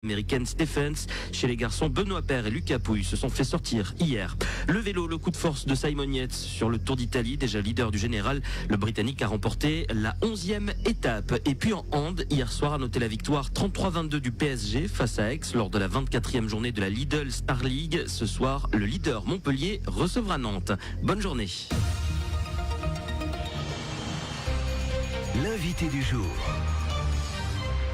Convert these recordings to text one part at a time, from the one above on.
Américaine Stephens. Chez les garçons, Benoît Paire et Lucas Pouille se sont fait sortir hier. Le vélo, le coup de force de Simon Yates sur le Tour d'Italie, déjà leader du général. Le Britannique a remporté la 11e étape. Et puis en hand, hier soir a noté la victoire 33-22 du PSG face à Aix lors de la 24e journée de la Lidl Star League. Ce soir, le leader Montpellier recevra Nantes. Bonne journée. L'invité du jour.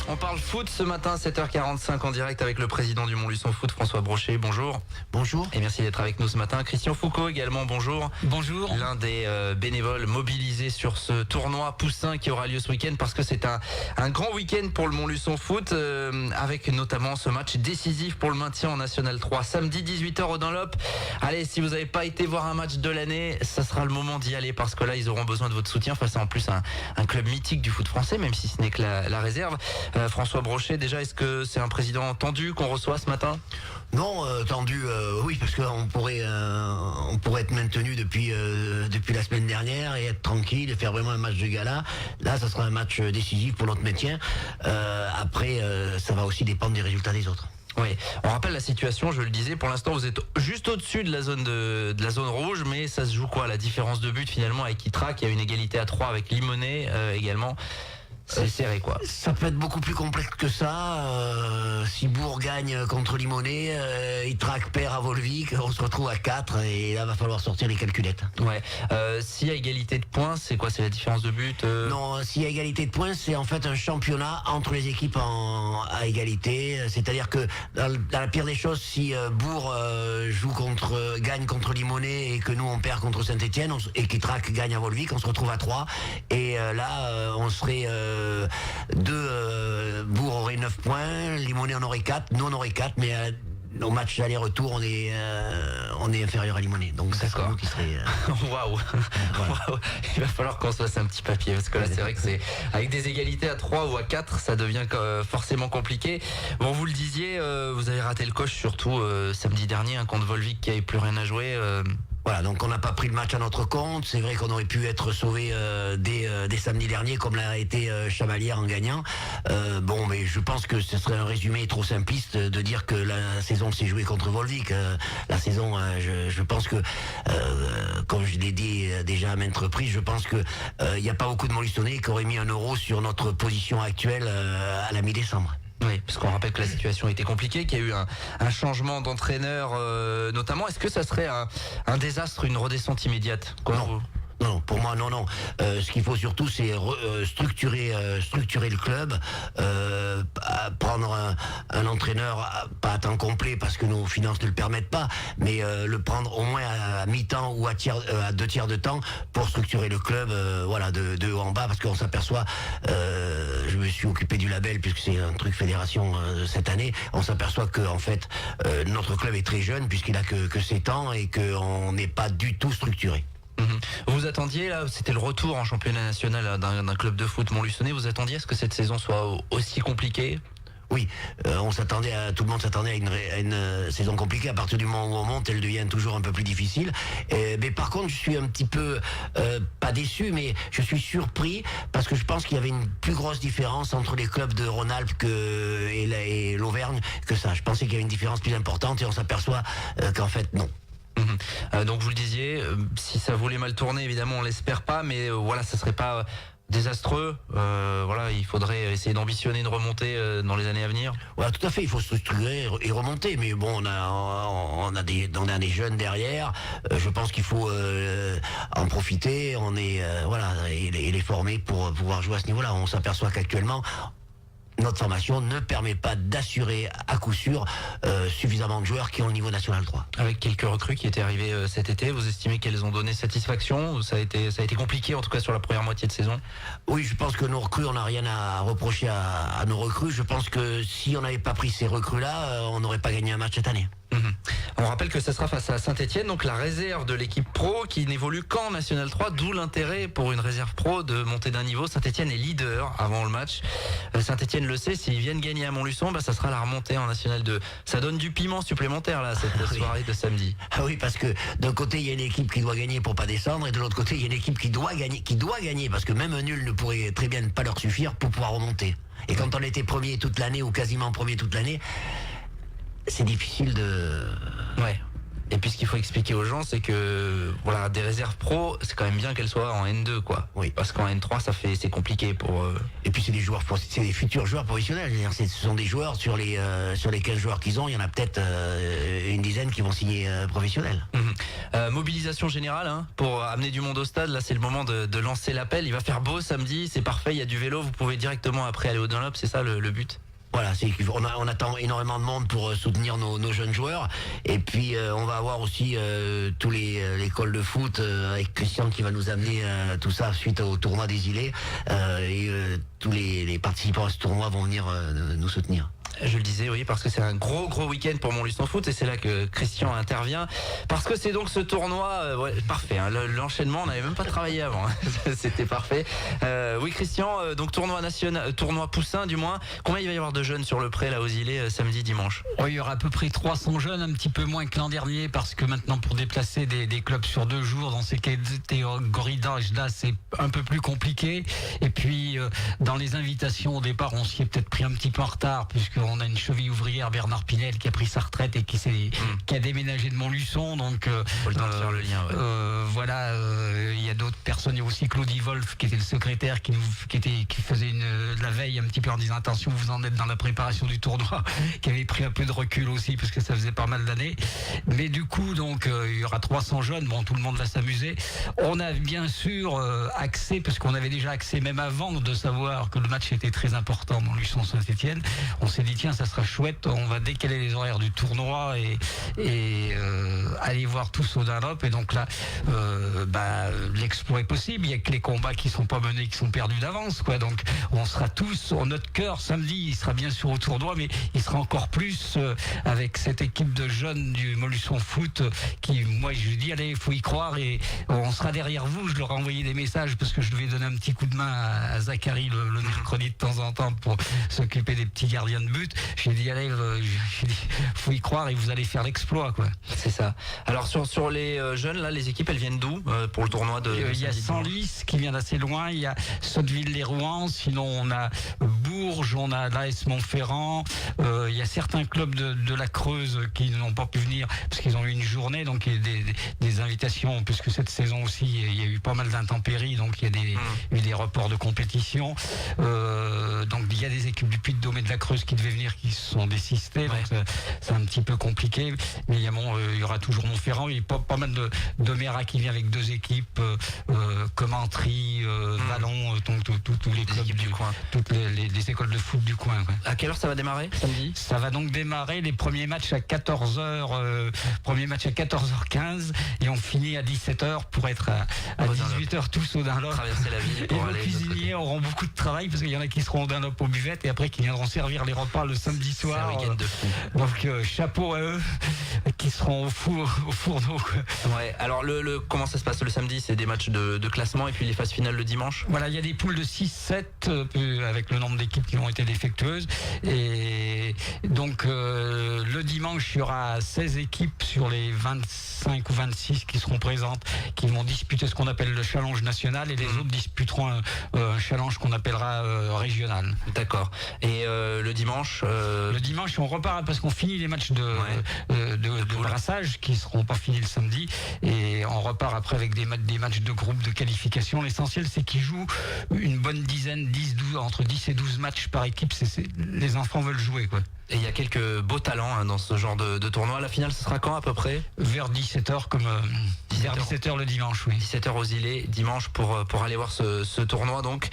On parle foot ce matin, 7h45 en direct avec le président du Montluçon Foot, François Brochet. Bonjour. Bonjour. Et merci d'être avec nous ce matin. Christian Foucault également, bonjour. Bonjour. L'un des bénévoles mobilisés sur ce tournoi Poussin qui aura lieu ce week-end parce que c'est un grand week-end pour le Montluçon Foot avec notamment ce match décisif pour le maintien en National 3. Samedi 18h au Dunlop. Allez, si vous n'avez pas été voir un match de l'année, ça sera le moment d'y aller parce que là, ils auront besoin de votre soutien face à en plus un club mythique du foot français, même si ce n'est que la réserve. François Brochet, déjà, est-ce que c'est un président tendu qu'on reçoit ce matin ? Non, tendu, oui, parce qu'on pourrait être maintenu depuis la semaine dernière et être tranquille et faire vraiment un match de gala. Là, ça sera un match décisif pour notre maintien. Après, ça va aussi dépendre des résultats des autres. Oui, on rappelle la situation, je le disais, pour l'instant vous êtes juste au-dessus de la zone rouge, mais ça se joue quoi ? La différence de but finalement avec Ytrac, il y a une égalité à 3 avec Limonest également. C'est serré quoi. Ça peut être beaucoup plus complexe que ça. Si Bourg gagne contre Limonest, Ytrac perd à Volvic, on se retrouve à 4 et là va falloir sortir les calculettes. Ouais. S'il y a égalité de points, c'est quoi ? C'est la différence de but Non, s'il y a égalité de points, c'est en fait un championnat entre les équipes à égalité. C'est-à-dire que dans la pire des choses, si Bourg gagne contre Limonest et que nous on perd contre Saint-Etienne et qu'Ytrac gagne à Volvic, on se retrouve à 3 et là on serait Bourg aurait 9 points, Limonest en aurait 4, nous on aurait 4, mais au match d'aller-retour on est inférieur à Limonest, donc ça serait nous qui serait Waouh. Waouh. Il va falloir qu'on se fasse un petit papier parce que là c'est vrai que c'est avec des égalités à 3 ou à 4 ça devient forcément compliqué. Bon, vous le disiez, vous avez raté le coche surtout samedi dernier contre Volvic qui avait plus rien à jouer. Voilà, donc on n'a pas pris le match à notre compte. C'est vrai qu'on aurait pu être sauvé dès samedi dernier, comme l'a été Chamalières en gagnant. Bon, mais je pense que ce serait un résumé trop simpliste de dire que la saison s'est jouée contre Volvic. La saison, je pense que, comme je l'ai dit déjà à maintes reprises, je pense que il n'y a pas beaucoup de Montluçonnais qui auraient mis 1 euro sur notre position actuelle à la mi-décembre. Oui, parce qu'on rappelle que la situation était compliquée, qu'il y a eu un changement d'entraîneur notamment. Est-ce que ça serait un désastre, une redescente immédiate ? Non, pour moi, non. Ce qu'il faut surtout, c'est structurer le club, prendre un entraîneur, pas à temps complet parce que nos finances ne le permettent pas, mais le prendre au moins à mi-temps ou à 2 tiers de temps pour structurer le club, de haut en bas, parce qu'on s'aperçoit, je me suis occupé du label puisque c'est un truc fédération cette année, on s'aperçoit que en fait notre club est très jeune puisqu'il a que 7 ans et qu'on n'est pas du tout structuré. Vous attendiez, là, c'était le retour en championnat national d'un club de foot montluçonnais, vous attendiez à ce que cette saison soit aussi compliquée ? Oui, tout le monde s'attendait à une saison compliquée. À partir du moment où on monte, elle devient toujours un peu plus difficile. Mais par contre, je suis un petit peu, pas déçu, mais je suis surpris parce que je pense qu'il y avait une plus grosse différence entre les clubs de Rhône-Alpes et l'Auvergne que ça. Je pensais qu'il y avait une différence plus importante et on s'aperçoit qu'en fait, non. Donc vous le disiez, si ça voulait mal tourner, évidemment on l'espère pas, mais ça serait pas désastreux. Il faudrait essayer d'ambitionner une remontée dans les années à venir. Voilà, tout à fait, il faut structurer et remonter, mais bon, on a des jeunes derrière. Je pense qu'il faut en profiter. Et les former pour pouvoir jouer à ce niveau-là. On s'aperçoit qu'actuellement notre formation ne permet pas d'assurer à coup sûr suffisamment de joueurs qui ont le niveau national 3. Avec quelques recrues qui étaient arrivées cet été, vous estimez qu'elles ont donné satisfaction ? Ça a été compliqué en tout cas sur la première moitié de saison ? Oui, je pense que nos recrues, on n'a rien à reprocher à nos recrues. Je pense que si on n'avait pas pris ces recrues-là, on n'aurait pas gagné un match cette année. On rappelle que ça sera face à Saint-Etienne, donc la réserve de l'équipe pro qui n'évolue qu'en National 3, d'où l'intérêt pour une réserve pro de monter d'un niveau. Saint-Etienne est leader avant le match. Saint-Etienne le sait, s'ils viennent gagner à Montluçon, ça sera la remontée en National 2. Ça donne du piment supplémentaire là, cette soirée de samedi. Ah oui, parce que d'un côté il y a une équipe qui doit gagner pour pas descendre, et de l'autre côté il y a une équipe qui doit gagner, parce que même un nul ne pourrait très bien ne pas leur suffire pour pouvoir remonter. Et quand on était premier toute l'année ou quasiment premier toute l'année, c'est difficile de... Ouais. Et puis ce qu'il faut expliquer aux gens, c'est que voilà, des réserves pro, c'est quand même bien qu'elles soient en N2, quoi. Oui. Parce qu'en N3, c'est compliqué pour. Et puis c'est des joueurs, c'est des futurs joueurs professionnels. Je veux dire, ce sont des joueurs sur les 15 joueurs qu'ils ont, il y en a peut-être une dizaine qui vont signer professionnels. Mobilisation générale, hein, pour amener du monde au stade. Là, c'est le moment de lancer l'appel. Il va faire beau samedi, c'est parfait. Il y a du vélo, vous pouvez directement après aller au Dunlop. C'est ça le but. Voilà, on attend énormément de monde pour soutenir nos jeunes joueurs. Et puis on va avoir aussi tous l'école de foot avec Christian qui va nous amener tout ça suite au tournoi des îlets. Tous les participants à ce tournoi vont venir nous soutenir. Je le disais, oui, parce que c'est un gros week-end pour Montluçon Foot et c'est là que Christian intervient. Parce que c'est donc ce tournoi, parfait, hein, l'enchaînement, on n'avait même pas travaillé avant, hein. C'était parfait. Oui, Christian, donc tournoi national, tournoi poussin du moins. Combien il va y avoir de jeunes sur le pré là aux îlets samedi, dimanche? Il y aura à peu près 300 jeunes, un petit peu moins que l'an dernier, parce que maintenant pour déplacer des clubs sur 2 jours dans ces catégories d'âge là, c'est un peu plus compliqué. Et puis dans les invitations au départ, on s'y est peut-être pris un petit peu en retard, puisqu'on a une cheville ouvrière, Bernard Pinel, qui a pris sa retraite et qui a déménagé de Montluçon. Donc faut le temps de faire le lien. Ouais. Voilà, il y a d'autres personnes. Il y a aussi Claudie Wolf qui était le secrétaire, qui faisait la veille un petit peu en disant attention, vous en êtes dans la préparation du tournoi, qui avait pris un peu de recul aussi parce que ça faisait pas mal d'années. Mais du coup, donc il y aura 300 jeunes. Bon, tout le monde va s'amuser. On a bien sûr accès, parce qu'on avait déjà accès même avant de savoir que le match était très important dans Montluçon-Saint-Étienne. On s'est dit tiens, ça sera chouette, on va décaler les horaires du tournoi et aller voir tous au Dunlop. Et donc là, l'exploit est possible. Il y a que les combats qui sont pas menés, qui sont perdus d'avance, quoi. Donc on sera tous, notre cœur samedi, il sera bien sûr au tournoi, mais il sera encore plus avec cette équipe de jeunes du Montluçon Foot qui, moi, je dis allez, il faut y croire et on sera derrière vous. Je leur ai envoyé des messages parce que je devais donner un petit coup de main à Zachary le mercredi de temps en temps pour s'occuper des petits gardiens de but. J'ai dit allez, faut y croire et vous allez faire l'exploit, quoi. C'est ça. Alors sur les jeunes là, les équipes elles viennent d'où pour le tournoi de il y a Senlis qui vient d'assez loin, il y a Sotteville-les-Rouen, sinon on a Bourges, on a l'AS Montferrand, il y a certains clubs de la Creuse qui n'ont pas pu venir parce qu'ils ont eu une journée, donc il y a des invitations, puisque cette saison aussi il y a eu pas mal d'intempéries, donc il y a eu des reports de compétition. Donc il y a des équipes du Puy-de-Dôme et de la Creuse qui devaient venir, qui se sont désistées, donc c'est un petit peu compliqué. Mais il y aura toujours Montferrand, il y a pas mal de Méra qui vient avec 2 équipes, Commentry, Vallon, donc tous les clubs du coin, toutes les écoles de foot du coin, quoi. À quelle heure ça va démarrer samedi? Ça va donc démarrer les premiers matchs à 14h, premier match à 14h15 et on finit à 17h pour être à 18h tous au Dunlop. Traverser la ville pour et aller. Les cuisiniers auront beaucoup de travail parce qu'il y en a qui seront au Dunlop aux buvettes et après qui viendront servir les repas le samedi soir. C'est un week-end de fou. Donc chapeau à eux qui seront au fourneau, quoi. Ouais. Alors comment ça se passe le samedi? C'est des matchs de classement et puis les phases finales le dimanche. Voilà, il y a des poules de 6-7 avec le nombre d'équipes qui ont été défectueuses et donc le dimanche il y aura 16 équipes sur les 25 ou 26 qui seront présentes, qui vont disputer ce qu'on appelle le challenge national et les autres disputeront un challenge qu'on appellera régional. D'accord. Et le dimanche Le dimanche on repart parce qu'on finit les matchs de brassage qui seront pas finis le samedi et on repart après avec des matchs de groupe de qualification. L'essentiel c'est qu'ils jouent une bonne dizaine, 10, 12, entre 10 et 12 matchs par équipe. Les enfants veulent jouer, quoi. Et il y a quelques beaux talents dans ce genre de tournoi. La finale, ce sera quand à peu près? Vers 17h, vers 17h le dimanche, oui. 17h aux îlets, dimanche pour aller voir ce tournoi. Donc,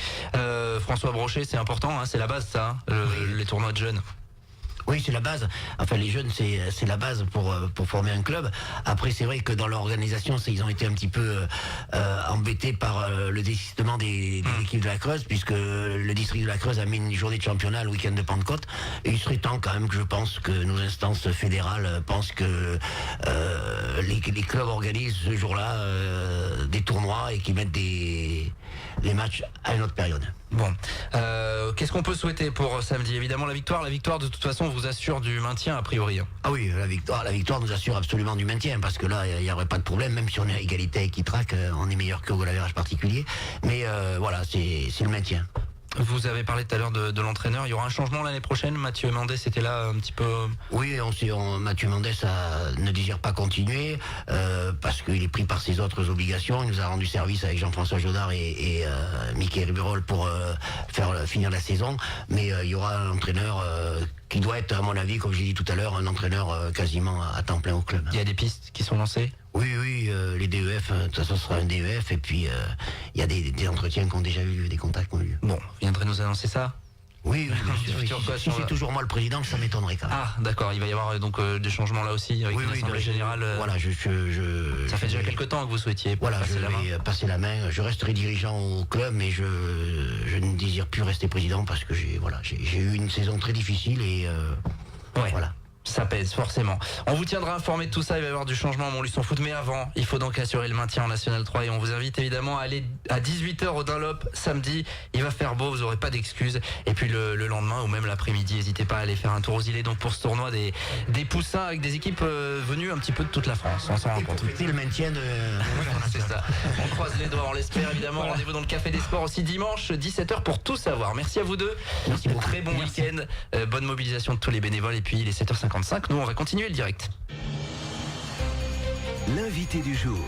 François Brochet, c'est important, hein, c'est la base ça, les tournois de jeunes. Oui, c'est la base. Enfin, les jeunes, c'est la base pour former un club. Après, c'est vrai que dans l'organisation, ils ont été un petit peu embêtés par le désistement des équipes de la Creuse, puisque le district de la Creuse a mis une journée de championnat le week-end de Pentecôte. Et il serait temps quand même que je pense que nos instances fédérales pensent que les clubs organisent ce jour-là des tournois et qu'ils mettent des matchs à une autre période. Bon, qu'est-ce qu'on peut souhaiter pour samedi? Évidemment la victoire de toute façon vous assure du maintien a priori. Ah oui, la victoire nous assure absolument du maintien, parce que là il n'y aurait pas de problème, même si on est à égalité avec Ytrac, on est meilleur que au goal average particulier, mais voilà, c'est le maintien. Vous avez parlé tout à l'heure de l'entraîneur. Il y aura un changement l'année prochaine. Mathieu Mendès était là un petit peu. Oui, Mathieu Mendès ne désire pas continuer parce qu'il est pris par ses autres obligations. Il nous a rendu service avec Jean-François Jodard et Mickey Riberol pour finir la saison. Mais il y aura un entraîneur qui doit être, à mon avis, comme j'ai dit tout à l'heure, un entraîneur quasiment à temps plein au club. Il y a des pistes qui sont lancées. Oui, les DEF, de toute façon, ce sera un DEF. Et puis, il y a des entretiens qui ont déjà eu lieu, des contacts qui ont eu lieu. Bon, vous viendrez nous annoncer ça? Oui, si c'est toujours moi le président, ça m'étonnerait quand même. Ah, d'accord, il va y avoir donc des changements là aussi avec l'Assemblée générale. Voilà, ça fait déjà quelques temps que vous souhaitiez passer la main. Je vais passer la main. Je resterai dirigeant au club, mais je ne désire plus rester président parce que j'ai eu une saison très difficile et voilà. Ça pèse forcément. On vous tiendra informé de tout ça. Il va y avoir du changement à Montluçon Foot, mais avant, il faut donc assurer le maintien en National 3 et on vous invite évidemment à aller à 18h au Dunlop samedi. Il va faire beau, vous n'aurez pas d'excuses. Et puis le lendemain ou même l'après-midi, n'hésitez pas à aller faire un tour aux îlets donc pour ce tournoi des poussins avec des équipes venues un petit peu de toute la France. On s'en rend compte. C'est le maintien de. C'est ça. On croise les doigts, on l'espère évidemment. Voilà. Rendez-vous dans le Café des Sports aussi dimanche 17h pour tout savoir. Merci à vous deux. Merci beaucoup. Très bon week-end. Bonne mobilisation de tous les bénévoles et puis il est 7h55. Nous on va continuer le direct. L'invité du jour.